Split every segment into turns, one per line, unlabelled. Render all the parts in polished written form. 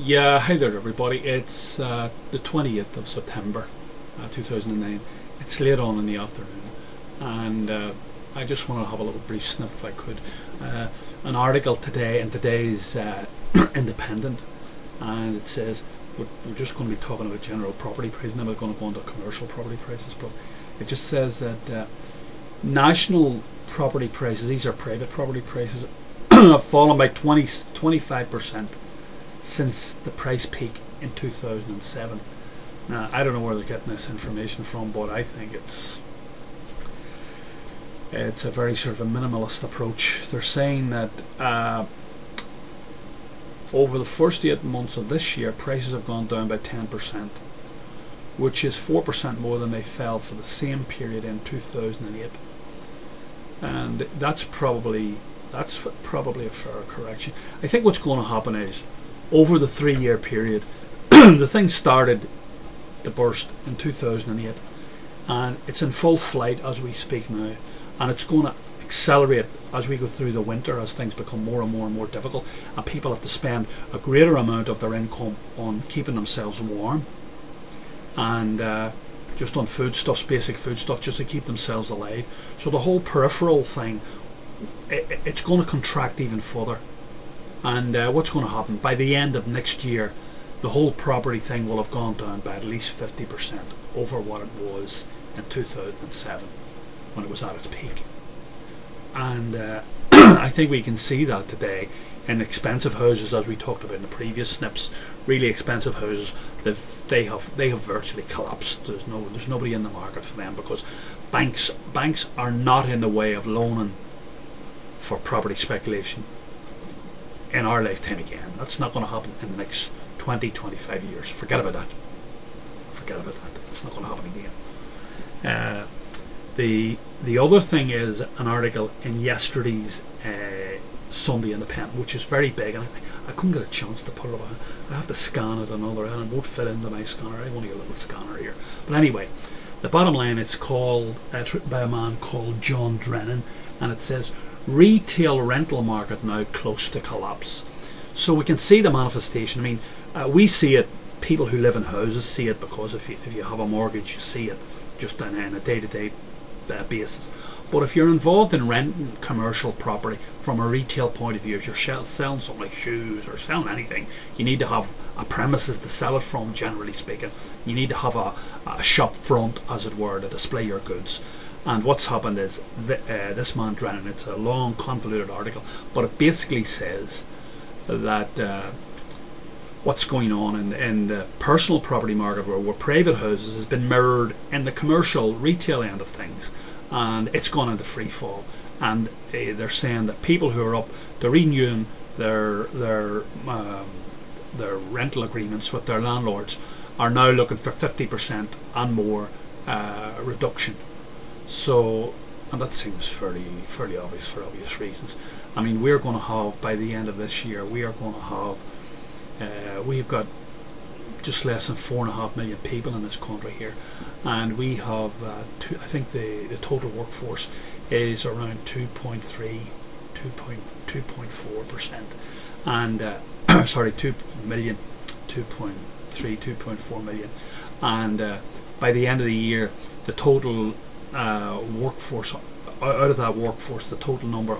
Yeah, hi there everybody. It's the 20th of September 2009. It's late on in the afternoon, and I just want to have a little brief snip if I could. An article today in today's Independent, and it says we're just going to be talking about general property prices, and then we're going to go into commercial property prices, but it just says that national property prices, these are private property prices, have fallen by 25% since the price peak in 2007. Now, I don't know where they're getting this information from, but I think it's a very sort of a minimalist approach. They're saying that over the first 8 months of this year, prices have gone down by 10%, which is 4% more than they fell for the same period in 2008. And that's probably a fair correction. I think what's going to happen is, over the 3-year period, the thing started to burst in 2008, and it's in full flight as we speak now, and it's going to accelerate as we go through the winter, as things become more and more and more difficult, and people have to spend a greater amount of their income on keeping themselves warm, and just on foodstuffs, basic foodstuff, just to keep themselves alive. So the whole peripheral thing, it's going to contract even further. And what's going to happen by the end of next year, the whole property thing will have gone down by at least 50% over what it was in 2007 when it was at its peak. And I think we can see that today in expensive houses, as we talked about in the previous snips. Really expensive houses, they have virtually collapsed. There's nobody in the market for them, because banks are not in the way of loaning for property speculation in our lifetime again. That's not going to happen in the next 20-25 years. Forget about that. It's not going to happen again. The other thing is an article in yesterday's Sunday Independent, which is very big, and I couldn't get a chance to put it on. I have to scan it another end, and it won't fit into my scanner. I have only a little scanner here. But anyway, the bottom line, it's called by a man called John Drennan, and it says, retail rental market now close to collapse. So we can see the manifestation. I mean, we see it. People who live in houses see it, because if you have a mortgage, you see it just on a day-to-day basis. But if you're involved in renting commercial property from a retail point of view, if you're selling something like shoes or selling anything, you need to have a premises to sell it from. Generally speaking, you need to have a shop front, as it were, to display your goods. And what's happened is this man Drennan, it's a long convoluted article, but it basically says that what's going on in the personal property market, where private houses, has been mirrored in the commercial retail end of things, and it's gone into free fall. And they're saying that people who are up to renewing their rental agreements with their landlords are now looking for 50% and more reduction. So, and that seems fairly obvious for obvious reasons. I mean, we're going to have, by the end of this year, we've got just less than 4.5 million people in this country here, and we have I think the total workforce is around 2.4%, and sorry, 2 million, 2.3, 2.4 million, and by the end of the year, the total workforce, out of that workforce, the total number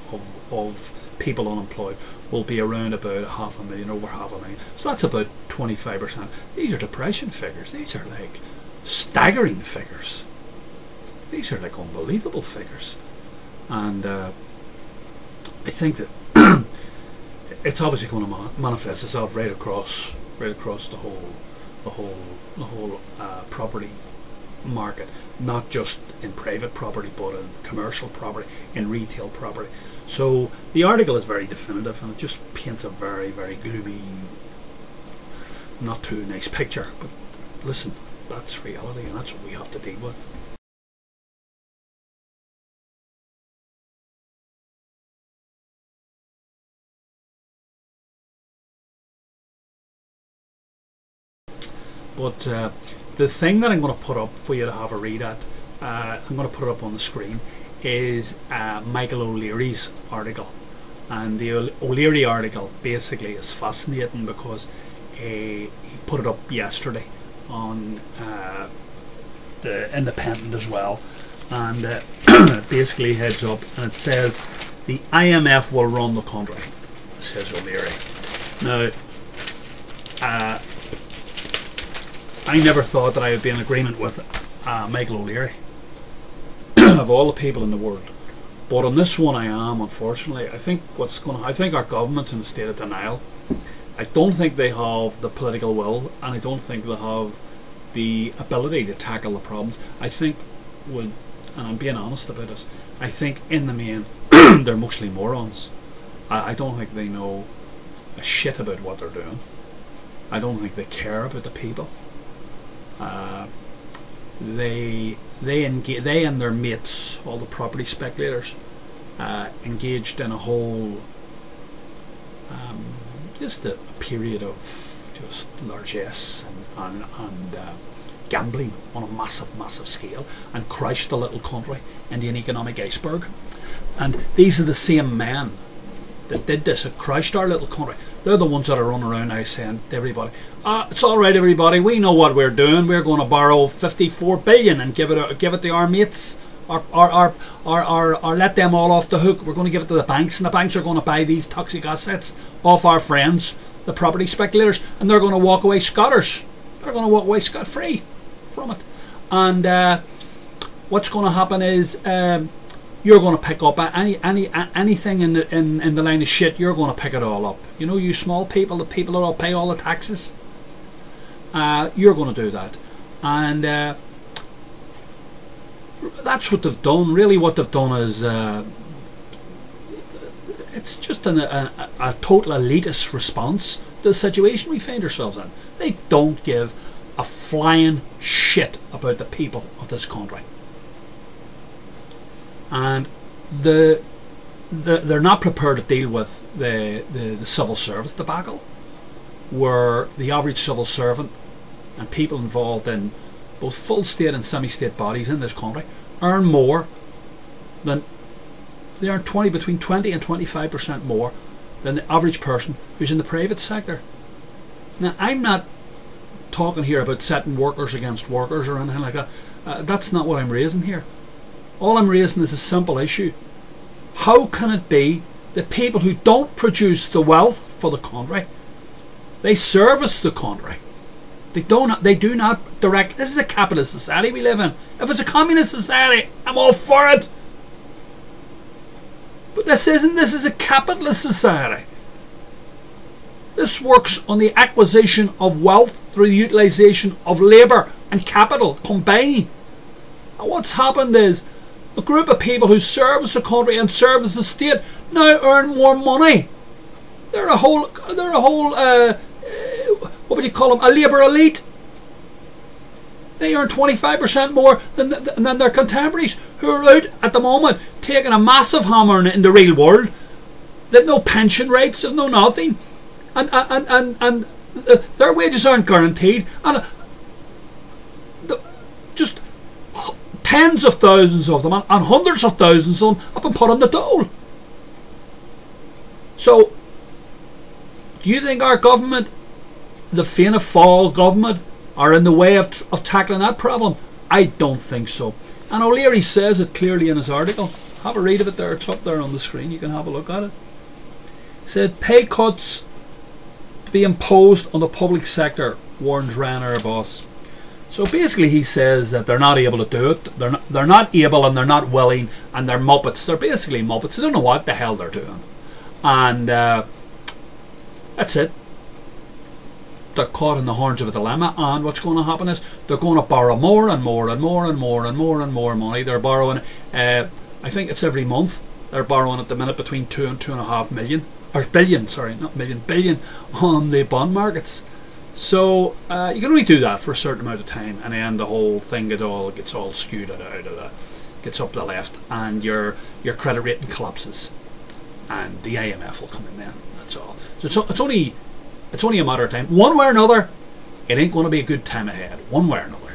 of people unemployed will be around about 500,000, over 500,000. So that's about 25%. These are depression figures. These are like staggering figures. These are like unbelievable figures. And I think that it's obviously going to manifest itself right across the whole property market, not just in private property, but in commercial property, in retail property. So the article is very definitive, and it just paints a very, very gloomy, not too nice picture. But listen, that's reality, and that's what we have to deal with. But the thing that I'm going to put up for you to have a read at, I'm going to put it up on the screen, is Michael O'Leary's article. And the O'Leary article basically is fascinating, because he put it up yesterday on the Independent as well, and basically heads up, and it says the IMF will run the country, says O'Leary. Now, I never thought that I would be in agreement with Michael O'Leary of all the people in the world, but on this one I am, unfortunately. I think I think our government's in a state of denial. I don't think they have the political will, and I don't think they have the ability to tackle the problems. I think, and I'm being honest about this, I think in the main they're mostly morons. I don't think they know a shit about what they're doing. I don't think they care about the people. They and their mates, all the property speculators, engaged in a whole just a period of just largesse and gambling on a massive scale, and crushed the little country into an economic iceberg. And these are the same men that did this, that crushed our little country. They're the ones that are running around now saying to everybody, it's all right, everybody, we know what we're doing. We're going to borrow 54 billion and give it to our mates, or let them all off the hook. We're going to give it to the banks, and the banks are going to buy these toxic assets off our friends, the property speculators, and they're going to walk away scotters. They're going to walk away scot-free from it. And what's going to happen is you're going to pick up anything in the line of shit. You're going to pick it all up. You know, you small people, the people that all pay all the taxes. You're going to do that, and that's what they've done. Really, what they've done is it's just a total elitist response to the situation we find ourselves in. They don't give a flying shit about the people of this country, and they're not prepared to deal with the civil service debacle, where the average civil servant and people involved in both full state and semi-state bodies in this country earn more than they earn between 20 and 25% more than the average person who's in the private sector. Now, I'm not talking here about setting workers against workers or anything like that. That's not what I'm raising here. All I'm raising is a simple issue. How can it be that people who don't produce the wealth for the country, they service the country? They do not direct. This is a capitalist society we live in. If it's a communist society, I'm all for it. But this isn't. This is a capitalist society. This works on the acquisition of wealth through the utilisation of labour and capital combining. And what's happened is a group of people who service the country and service the state now earn more money. They're a whole what would you call them? A labour elite. They earn 25% more than their contemporaries, who are out at the moment taking a massive hammer in the real world. They've no pension rates, there's no nothing, and their wages aren't guaranteed, and just tens of thousands of them and hundreds of thousands of them have been put on the dole. So, do you think our government, the Fianna Fáil government, are in the way of tackling that problem? I don't think so. And O'Leary says it clearly in his article. Have a read of it there. It's up there on the screen. You can have a look at it. He said pay cuts to be imposed on the public sector, warns Ryanair boss. So basically he says that they're not able to do it. They're not able, and they're not willing, and they're muppets. They're basically muppets. They don't know what the hell they're doing. And that's it. They're caught in the horns of a dilemma, and what's going to happen is they're going to borrow more and more and more and more and more and more money. They're borrowing, I think it's every month. They're borrowing at the minute between 2 and 2.5 million, or billion, sorry, not million, billion, on the bond markets. So you can only do that for a certain amount of time, and then the whole thing gets all skewed gets up the left, and your credit rating collapses, and the IMF will come in then. That's all. So it's only a matter of time. One way or another, it ain't going to be a good time ahead. One way or another.